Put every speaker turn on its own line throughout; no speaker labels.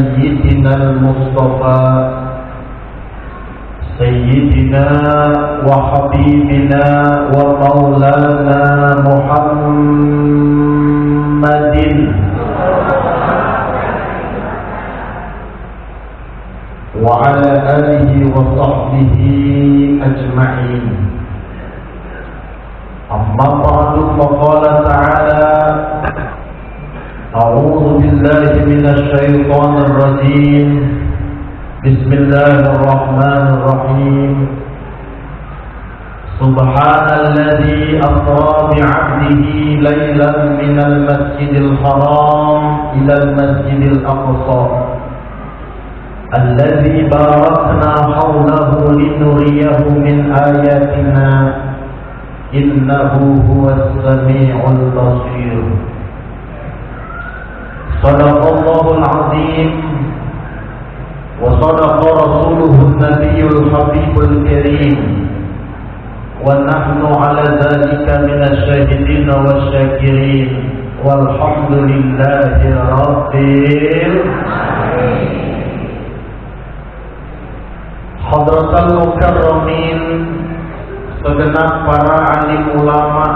سيدنا المصطفى سيدنا وحبيبنا ومولانا محمد وعلى آله وصحبه أجمعين. أما بعد فقال تعالى: أعوذ بالله من الشيطان الرجيم. بسم الله الرحمن الرحيم. سبحان الذي أسرى بعبده ليلا من المسجد الحرام إلى المسجد الأقصى الذي باركنا حوله لنريه من آياتنا إنه هو السميع البصير. صدق الله العظيم وصدق رسوله النبي الحبيب الكريم ونحن على ذلك من الشاهدين والشاكرين والحمد لله رب العالمين. Hadratal mukarramin, segenap para alim ulama,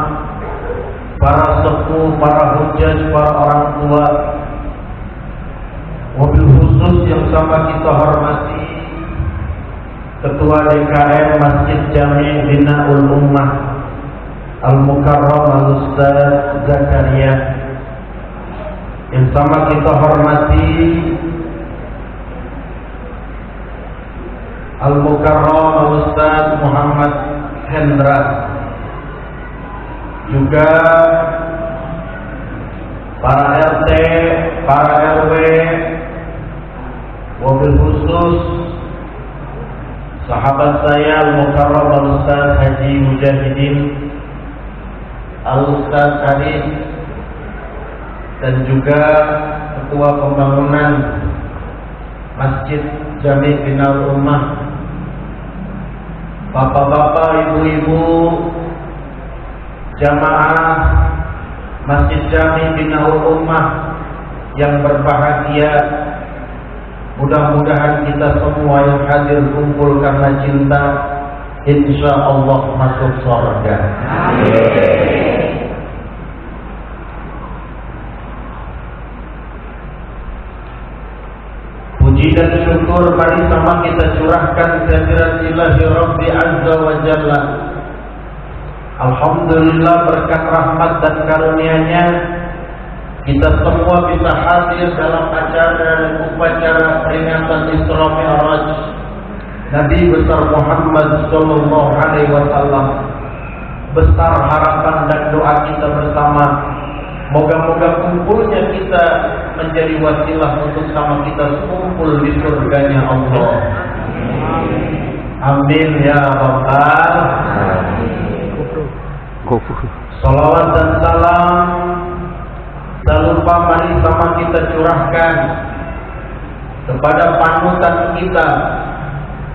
para sepuh, para hujjaj, para orang tua, wabil khusus yang sama kita hormati Ketua DKM Masjid Jami Binaul Ummah Al-Mukarram Al-Ustaz Zakaria, yang sama kita hormati Al-Mukarram Al-Ustaz Muhammad Hendra, juga para RT, para RW, wabil khusus sahabat saya Al-Mukarram Al-Ustaz Haji Mujahidin Al-Ustaz Arif, dan juga Ketua Pembangunan Masjid Jami Binaul Ummah, bapak-bapak, ibu-ibu, jamaah Masjid Jami Binaul Ummah yang berbahagia. Mudah-mudahan kita semua yang hadir kumpul karena cinta, insya Allah masuk surga. Amin. Puji dan syukur mari sama kita curahkan kehadirat Ilahi Rabbi Azza wa Jalla. Alhamdulillah, berkat rahmat dan karunia-Nya kita semua bisa hadir dalam upacara peringatan Isra Mi'raj Nabi besar Muhammad sallallahu alaihi wasallam. Besar harapan dan doa kita bersama, moga-moga kumpulnya kita menjadi wasilah untuk sama kita kumpul di surganya Allah. Amin ya rabbal alamin. Salawat dan salam tak lupa mari sama kita curahkan kepada panutan kita,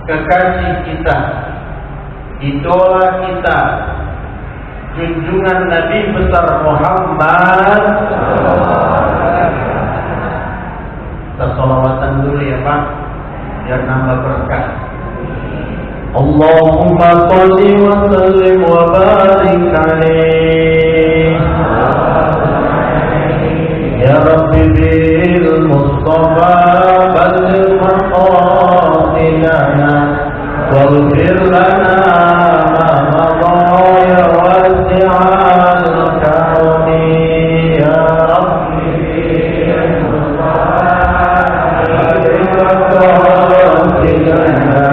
kekasih kita, idola kita, junjungan Nabi besar Muhammad. Kita salawatan dulu ya Pak, biar nambah berkah. Allahumma sholli wa sallim wa barik alaihi ya Rabbi bil Mustafa balligh maqasidana waghfir lana ma madha ya wasi'al kauni ya Rabbi bil Mustafa balligh maqasidana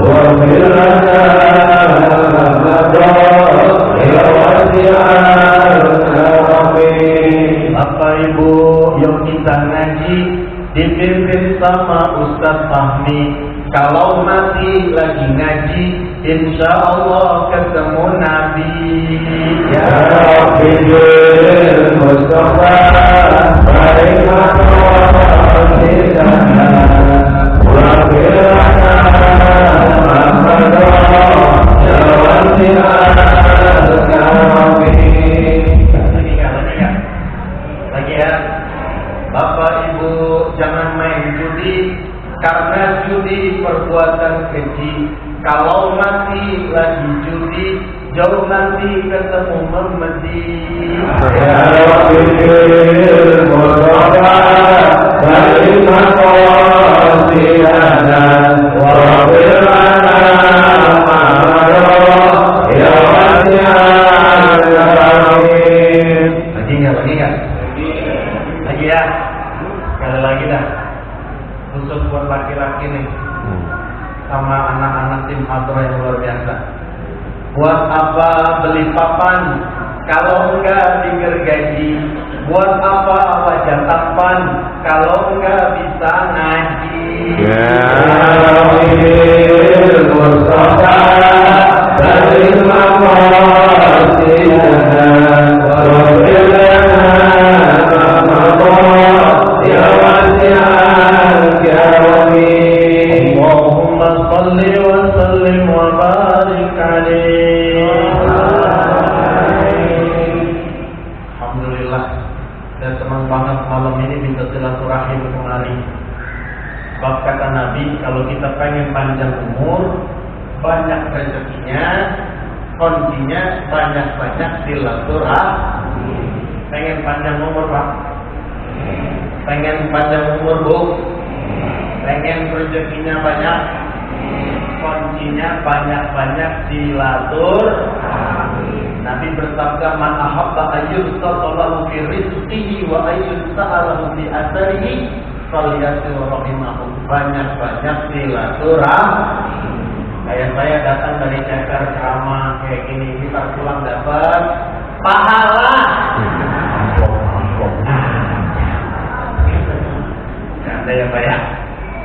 waghfir lana ma madha ya wasi'al kauni. Bapak Ibu yang kita ngaji dipimpin sama Ustaz Fahmi, kalau nanti lagi ngaji insya Allah ketemu Nabi. Ya Rabbi bil Mustafa barik maqasidana waghfir lana ma madha ya wasi'al kauni. Lagi ya Bapak Ibu jangan main judi karena judi perbuatan keji. Kalau mati lagi judi, jauh nanti ketemu memedi. Ya Rabbil Mustafa dari maqasidana wa rabbil alamin ya wasi'al karim. Lagi nggak? Lagi ya? Sekali lagi dah. Khusus buat laki-laki nih, sama anak-anak tim hadroh yang luar biasa. Buat apa beli papan kalau enggak digergaji? Buat apa wajah tampan kalau enggak bisa ngaji? Ya Rabbil Mustafa dari maqasidana wa rabbil alamin ya wasi'al karim. Allahumma salli wa sallim wa barik alaihi. Alhamdulillah, saya senang banget malam ini bisa silaturahim kemari. Sebab kata Nabi, kalau kita pengen panjang umur, banyak rezekinya, kuncinya banyak-banyak silaturahmi. Pengen panjang umur, Pak? Pengen panjang umur, Bu? Pengen rezekinya banyak, kuncinya banyak-banyak silaturahmi. Nabi bersabda, man ahabba ayyubtalahu fi rizqihi wa ayyubtalahu fi atharihi falyasil rahimahu. Banyak-banyak silaturahmi. Kayak saya datang dari Jakarta ceramah kayak gini, kita pulang dapat pahala. Ada ya Pak ya?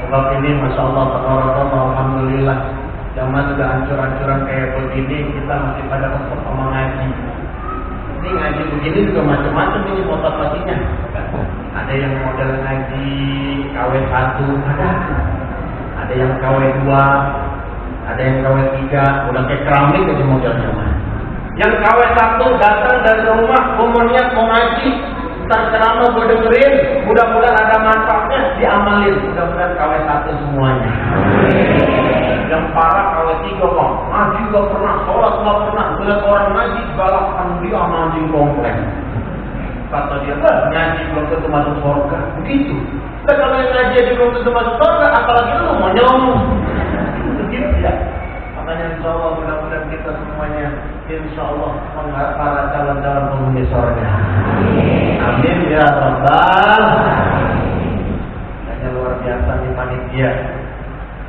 Sebab ini Masya Allah, alhamdulillah, zaman sudah hancur-hancuran kayak begini, kita masih pada peserta mengaji. Ini ngaji begini juga macam-macam ini motivasinya. Ada yang model ngaji KW1, ada yang KW2, ada yang KW3, udah kayak keramik aja modelnya. Yang KW1 datang dari rumah, mau niat mau ngaji, ntar ceramah gue dengerin, mudah-mudahan ada manfaatnya, diamalin. Mudah-mudahan KW1 semuanya. Yang parah KW3 bang, ngaji gak pernah, sholat gak pernah, melihat orang ngaji galakkan dia ngaji kompleks. Kata dia, ngaji belum tentu masuk surga. Begitu. Dan kalau yang ngaji belum tentu masuk surga, apalagi lu mau nyomong. Begitu ya. Makanya insya Allah mudah-mudahan kita semuanya insya Allah para calon-calon penghuni surga. Amin ya Rabbal. Hanya luar biasa nih panitia.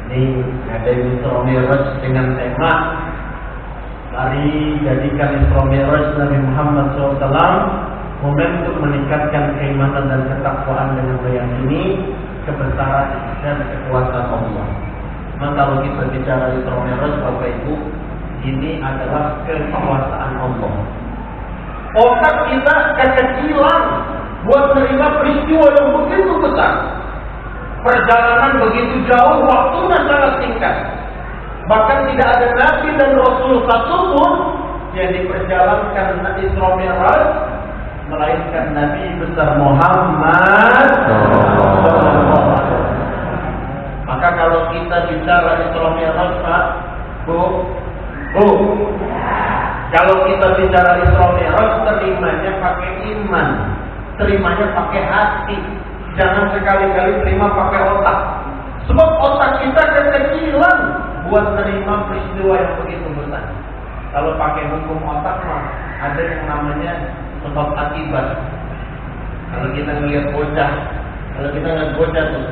Ini ada Isra Mi'raj dengan tema mari jadikan Isra Mi'raj Nabi Muhammad SAW momentum meningkatkan keimanan dan ketakwaan dengan meyakini kebesaran dan kekuasaan Allah. Maka kalau kita bicara Isra Mi'raj, Bapak Ibu, ini adalah kekuasaan Allah. Otak kita kekecilan buat menerima peristiwa yang begitu besar. Perjalanan begitu jauh, waktunya sangat singkat. Bahkan tidak ada Nabi dan Rasul satupun yang diperjalankan Isra Mi'raj melainkan Nabi besar Muhammad. Maka kalau kita bicara Isra Mi'raj, Pak, Bu, kalau kita bicara Isra Mi'raj, terimanya pakai iman, terimanya pakai hati. Jangan sekali-kali terima pakai otak. Sebab otak kita kekecilan buat terima peristiwa yang begitu besar. Kalau pakai hukum otak mah ada yang namanya sebab akibat. Kalau kita ngelihat bocah, tuh,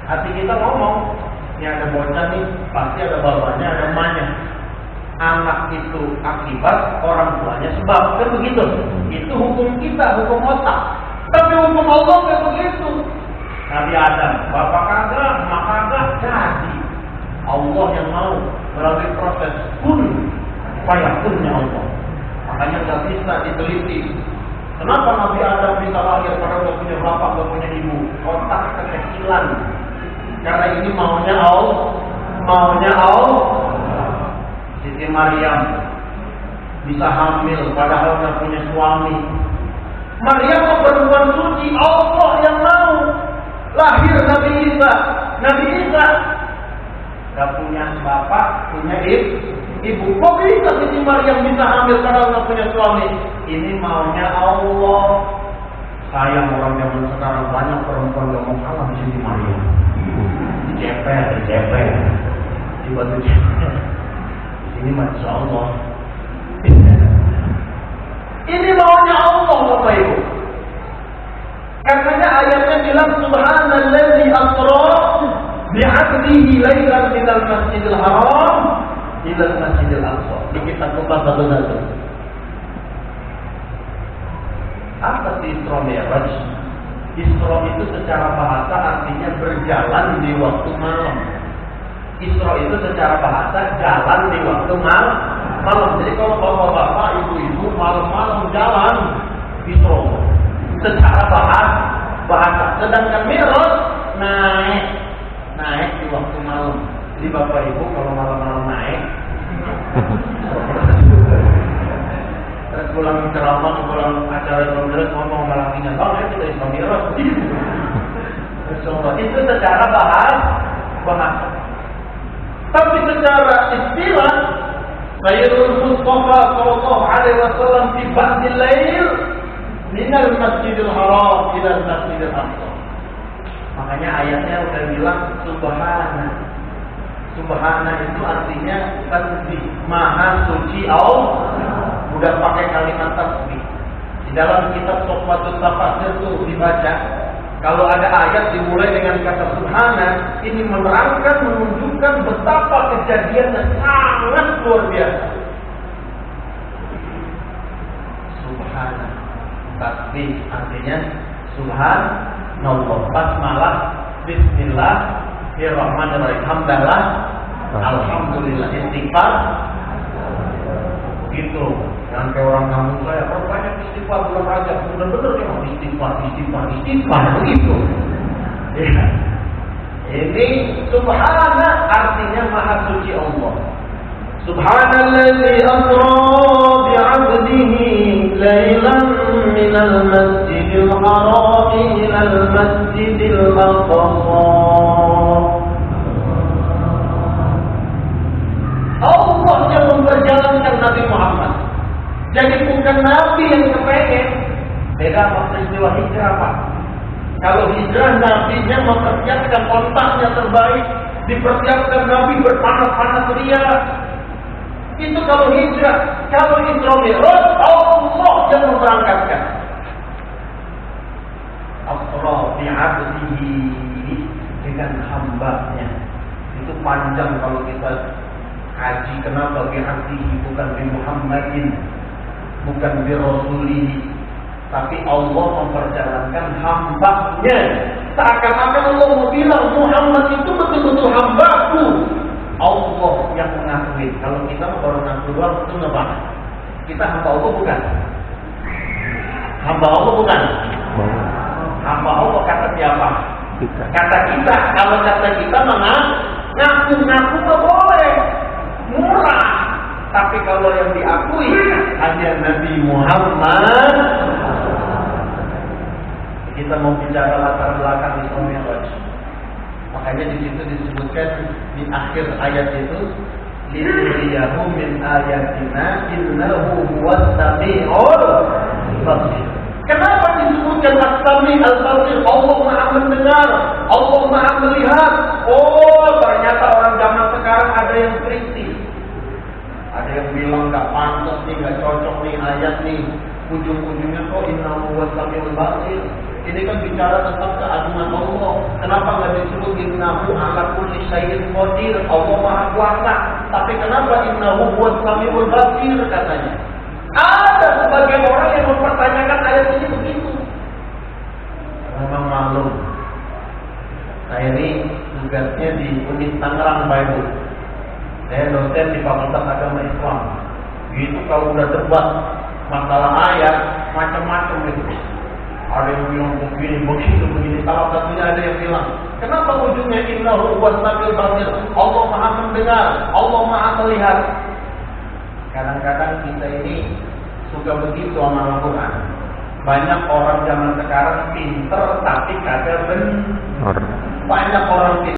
hati kita ngomong, ini ada bocah nih, pasti ada bapaknya, ada emaknya. Anak itu akibat, orang tuanya sebab. Kan begitu. Itu hukum kita, hukum otak. Tapi hukum Allah kayak begitu. Nabi Adam, bapak kagak, emak kagak, jadi Allah yang mau melalui proses kun fayakunnya Allah. Makanya nggak bisa diteliti. Kenapa Nabi Adam bisa lahir padahal nggak punya bapak, nggak punya ibu? Otak kekecilan. Karena ini maunya Allah. Siti Maryam bisa hamil padahal nggak punya suami. Maryam perempuan suci, Allah yang mau. lahir Nabi Isa. Nabi Isa gak punya bapak, punya ibu. Kok bisa Siti Maryam bisa hamil karena gak punya suami? Ini maunya Allah. Sayang orang zaman sekarang banyak perempuan gak mau kalah di Siti Maryam. Dicepet. Dibantu cepet. Ini Masya Allah. Ini maunya Allah, Bapak Ibu. Katanya ayatnya bilang Subhanallazi asra bi'abdihi lailan minal masjidil haram ilal masjidil aqsa. Ini kita kupas satu-satu. Apa sih Isra Mi'raj? Isra itu secara bahasa artinya berjalan di waktu malam. Isra itu secara bahasa jalan di waktu malam. Jadi kalau bapak-bapak, ibu-ibu malam-malam jalan Isra secara bahasa. Sedangkan Mi'raj naik di waktu malam. Jadi bapak ibu kalau malam-malam naik terus pulang ceramah, pulang acara konferensi ngomong malam ini, bang ya kita Isra Mi'raj. Itu secara bahasa. Tapi secara istilah Sayyidul Mustafa sallallahu alaihi wasallam fi ba'dil lail minal masjidil haram ila masjidil aqsa. Makanya ayatnya udah bilang Subhana itu artinya tasbih, maha suci Allah. Udah pakai kalimat tasbih. Di dalam kitab Tuhfatul Tafasir itu dibaca, kalau ada ayat dimulai dengan kata Subhana, ini menerangkan, menunjukkan betapa kejadiannya sangat luar biasa. Subhana, tasbih artinya Subhanallah, basmalah, Bismillahirrahmanirrahim, hamdalah, alhamdulillah, istighfar, gitu. Jangan kayak orang kampung saya, banyak istighfar bulan Rajab, bener-bener istighfar, begitu. Ya. Ini Subhana artinya maha suci Allah. Subhanallazi asra bi'abdihi lailan minal masjidil haram ilal masjidil aqsa. Allah yang memperjalankan Nabi Muhammad. Jadi bukan Nabi yang kepengen. Beda sama peristiwa hijrah, Pak. Kalau hijrah, Nabinya mempersiapkan kontaknya terbaik, dipersiapkan Nabi berpanas-panas ria. Itu kalau hijrah. Kalau Isra Mi'raj, Allah yang memberangkatkan. Asra bi'abdihi, dengan hambanya. Itu panjang kalau kita kaji. Kenapa bi'abdihi bukan bi Muhammadin, bukan bi Rasulihi, tapi Allah memperjalankan hambanya. Seakan-akan Allah mau bilang Muhammad itu betul-betul hambaku. Allah yang mengakui. Kalau kita baru ngaku doang itu nggak banget. Kita hamba Allah bukan. Hamba Allah bukan. Hamba Allah kata siapa? Kata kita. Kalau kata kita ngaku nggak boleh. Murah. Tapi kalau yang diakui hanya Nabi Muhammad. Kita mau bicara latar belakang Isra Mi'raj. Makanya di situ disebutkan di akhir ayat itu, "Liyuriyahu min ayatina innahu huwas sami'ul basir." Kenapa disebutkan as-sami' al-basir? Allah Maha mendengar, Allah Maha melihat. Oh, ternyata orang zaman sekarang ada yang kritis. Ada yang bilang nggak pantas nih, nggak cocok nih ayat nih. Ujung-ujungnya kok innahu huwas sami'ul basir. Ini kan bicara tentang keagungan Allah. Kenapa nggak disebut innahu ala kulli syai'in qadir? Allah Maha Kuasa. Tapi kenapa innahu huwas sami'ul basir katanya? Ada sebagian orang yang mempertanyakan ayat ini begitu. Memang maklum. Nah ini tugasnya di Unit Tangerang, Pak Ibu. Saya dosen di Fakultas Agama Islam. Gitu kalau udah debat masalah ayat macam-macam gitu. Ada yang bilang begini. Salah satunya ada yang bilang, kenapa ujungnya innahu huwas sami'ul basir? Allah Maha mendengar, Allah Maha melihat. Kadang-kadang kita ini suka begitu sama Al-Quran. banyak orang zaman sekarang pinter tapi kagak bener. Banyak orang pinter